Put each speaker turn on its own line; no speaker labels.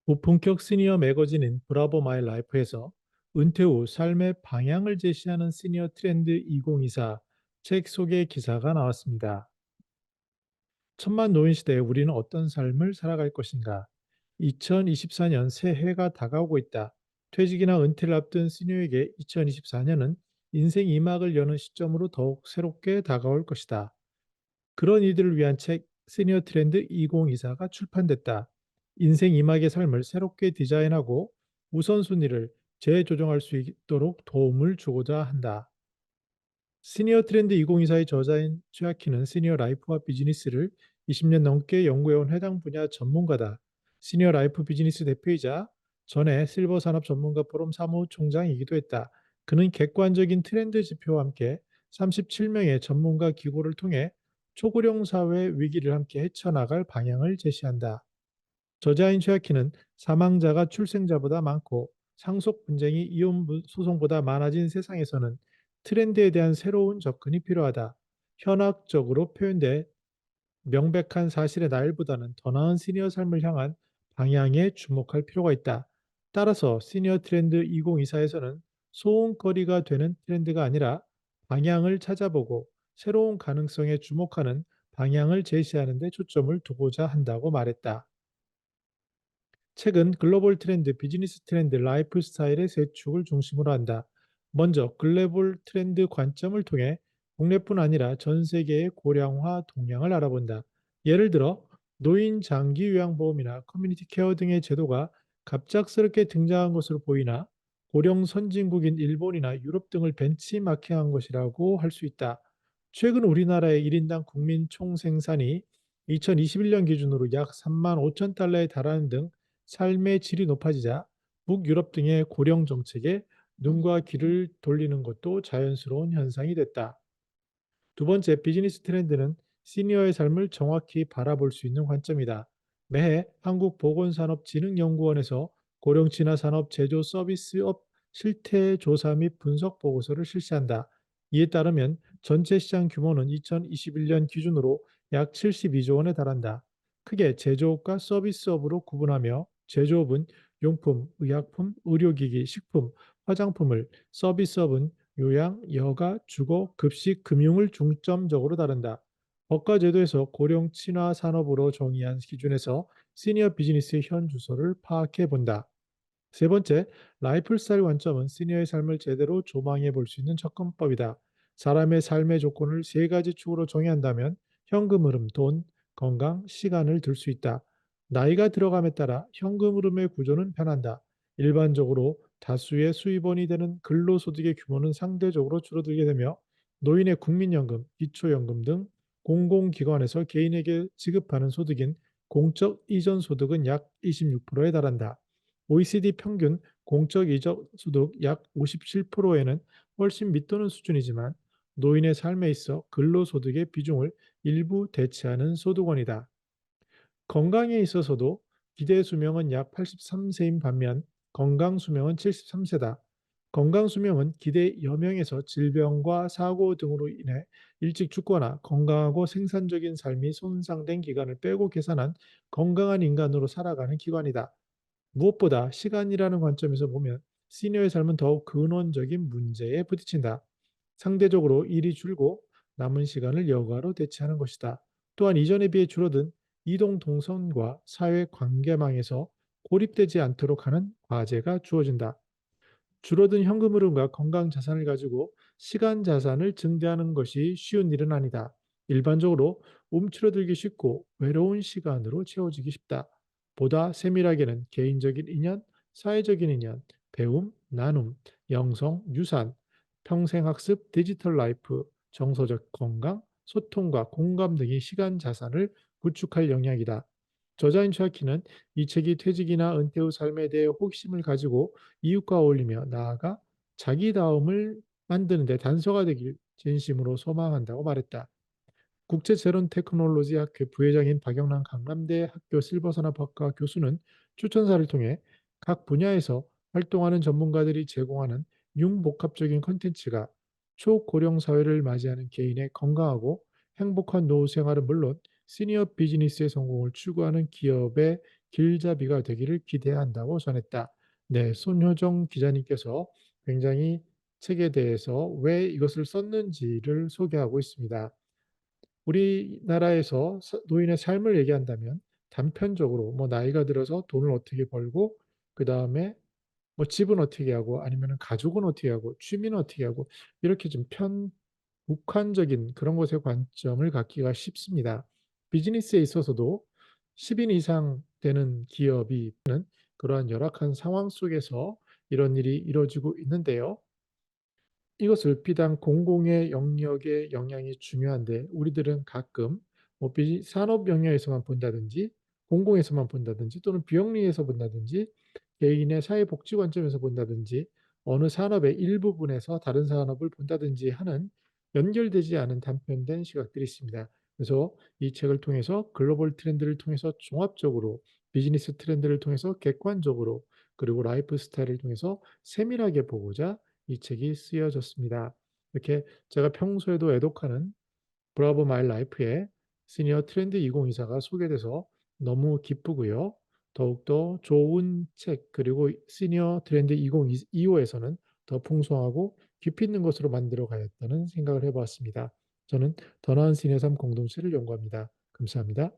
고품격 시니어 매거진인 브라보 마이 라이프에서 은퇴 후 삶의 방향을 제시하는 시니어 트렌드 2024 책 소개 기사가 나왔습니다. 천만 노인 시대에 우리는 어떤 삶을 살아갈 것인가? 2024년 새해가 다가오고 있다. 퇴직이나 은퇴를 앞둔 시니어에게 2024년은 인생 2막을 여는 시점으로 더욱 새롭게 다가올 것이다. 그런 이들을 위한 책 시니어 트렌드 2024가 출판됐다. 인생 2막의 삶을 새롭게 디자인하고 우선순위를 재조정할 수 있도록 도움을 주고자 한다. 시니어 트렌드 2024의 저자인 최아키는 시니어 라이프와 비즈니스를 20년 넘게 연구해온 해당 분야 전문가다. 시니어 라이프 비즈니스 대표이자 전에 실버 산업 전문가 포럼 사무총장이기도 했다. 그는 객관적인 트렌드 지표와 함께 37명의 전문가 기구를 통해 초고령 사회 위기를 함께 헤쳐나갈 방향을 제시한다. 저자인 최아키는 사망자가 출생자보다 많고 상속 분쟁이 이혼 소송보다 많아진 세상에서는 트렌드에 대한 새로운 접근이 필요하다. 현학적으로 표현돼 명백한 사실의 나일보다는 더 나은 시니어 삶을 향한 방향에 주목할 필요가 있다. 따라서 시니어 트렌드 2024에서는 소원거리가 되는 트렌드가 아니라 방향을 찾아보고 새로운 가능성에 주목하는 방향을 제시하는 데 초점을 두고자 한다고 말했다. 책은 글로벌 트렌드, 비즈니스 트렌드, 라이프 스타일의 세 축을 중심으로 한다. 먼저 글로벌 트렌드 관점을 통해 국내뿐 아니라 전 세계의 고령화 동향을 알아본다. 예를 들어 노인 장기 요양보험이나 커뮤니티 케어 등의 제도가 갑작스럽게 등장한 것으로 보이나 고령 선진국인 일본이나 유럽 등을 벤치마킹한 것이라고 할 수 있다. 최근 우리나라의 1인당 국민 총생산이 2021년 기준으로 약 3만 5천 달러에 달하는 등 삶의 질이 높아지자 북유럽 등의 고령 정책에 눈과 귀를 돌리는 것도 자연스러운 현상이 됐다. 두 번째, 비즈니스 트렌드는 시니어의 삶을 정확히 바라볼 수 있는 관점이다. 매해 한국보건산업진흥연구원에서 고령 진화 산업 제조 서비스업 실태 조사 및 분석 보고서를 실시한다. 이에 따르면 전체 시장 규모는 2021년 기준으로 약 72조 원에 달한다. 크게 제조업과 서비스업으로 구분하며 제조업은 용품, 의약품, 의료기기, 식품, 화장품을, 서비스업은 요양, 여가, 주거, 급식, 금융을 중점적으로 다룬다. 법과 제도에서 고령 친화 산업으로 정의한 기준에서 시니어 비즈니스의 현 주소를 파악해 본다. 세 번째, 라이프스타일 관점은 시니어의 삶을 제대로 조망해 볼 수 있는 접근법이다. 사람의 삶의 조건을 세 가지 축으로 정의한다면 현금 흐름, 돈, 건강, 시간을 들 수 있다. 나이가 들어감에 따라 현금 흐름의 구조는 변한다. 일반적으로 다수의 수입원이 되는 근로소득의 규모는 상대적으로 줄어들게 되며 노인의 국민연금, 기초연금 등 공공기관에서 개인에게 지급하는 소득인 공적 이전 소득은 약 26%에 달한다. OECD 평균 공적 이적 소득 약 57%에는 훨씬 밑도는 수준이지만 노인의 삶에 있어 근로소득의 비중을 일부 대체하는 소득원이다. 건강에 있어서도 기대 수명은 약 83세인 반면 건강 수명은 73세다. 건강 수명은 기대 여명에서 질병과 사고 등으로 인해 일찍 죽거나 건강하고 생산적인 삶이 손상된 기간을 빼고 계산한 건강한 인간으로 살아가는 기관이다. 무엇보다 시간이라는 관점에서 보면 시니어의 삶은 더욱 근원적인 문제에 부딪힌다. 상대적으로 일이 줄고 남은 시간을 여가로 대체하는 것이다. 또한 이전에 비해 줄어든 이동 동선과 사회 관계망에서 고립되지 않도록 하는 과제가 주어진다. 줄어든 현금 흐름과 건강 자산을 가지고 시간 자산을 증대하는 것이 쉬운 일은 아니다. 일반적으로 움츠러들기 쉽고 외로운 시간으로 채워지기 쉽다. 보다 세밀하게는 개인적인 인연, 사회적인 인연, 배움, 나눔, 영성, 유산, 평생학습, 디지털 라이프, 정서적 건강, 소통과 공감 등이 시간 자산을 구축할 영역이다. 저자인 최아키는 이 책이 퇴직이나 은퇴 후 삶에 대해 호기심을 가지고 이웃과 어울리며 나아가 자기다움을 만드는 데 단서가 되길 진심으로 소망한다고 말했다. 국제제론테크놀로지학회 부회장인 박영란 강남대 학교 실버산업학과 교수는 추천사를 통해 각 분야에서 활동하는 전문가들이 제공하는 융복합적인 콘텐츠가 초고령 사회를 맞이하는 개인의 건강하고 행복한 노후 생활은 물론 시니어 비즈니스의 성공을 추구하는 기업의 길잡이가 되기를 기대한다고 전했다. 네, 손효정 기자님께서 굉장히 책에 대해서 왜 이것을 썼는지를 소개하고 있습니다. 우리나라에서 노인의 삶을 얘기한다면 단편적으로 뭐 나이가 들어서 돈을 어떻게 벌고 그다음에 뭐 집은 어떻게 하고 아니면은 가족은 어떻게 하고 취미는 어떻게 하고 이렇게 좀 북한적인 그런 것에 관점을 갖기가 쉽습니다. 비즈니스에 있어서도 10인 이상 되는 기업이 그러한 열악한 상황 속에서 이런 일이 이루어지고 있는데요. 이것을 비단 공공의 영역의 영향이 중요한데 우리들은 가끔 뭐 산업 영역에서만 본다든지 공공에서만 본다든지 또는 비영리에서 본다든지 개인의 사회복지 관점에서 본다든지 어느 산업의 일부분에서 다른 산업을 본다든지 하는 연결되지 않은 단편된 시각들이 있습니다. 그래서 이 책을 통해서 글로벌 트렌드를 통해서 종합적으로 비즈니스 트렌드를 통해서 객관적으로 그리고 라이프 스타일을 통해서 세밀하게 보고자 이 책이 쓰여졌습니다. 이렇게 제가 평소에도 애독하는 브라보 마이 라이프의 시니어 트렌드 2024가 소개돼서 너무 기쁘고요. 더욱더 좋은 책 그리고 시니어 트렌드 2025에서는 더 풍성하고 깊이 있는 것으로 만들어 가야겠다는 생각을 해보았습니다. 저는 더 나은 시니어 삶 공동체를 연구합니다. 감사합니다.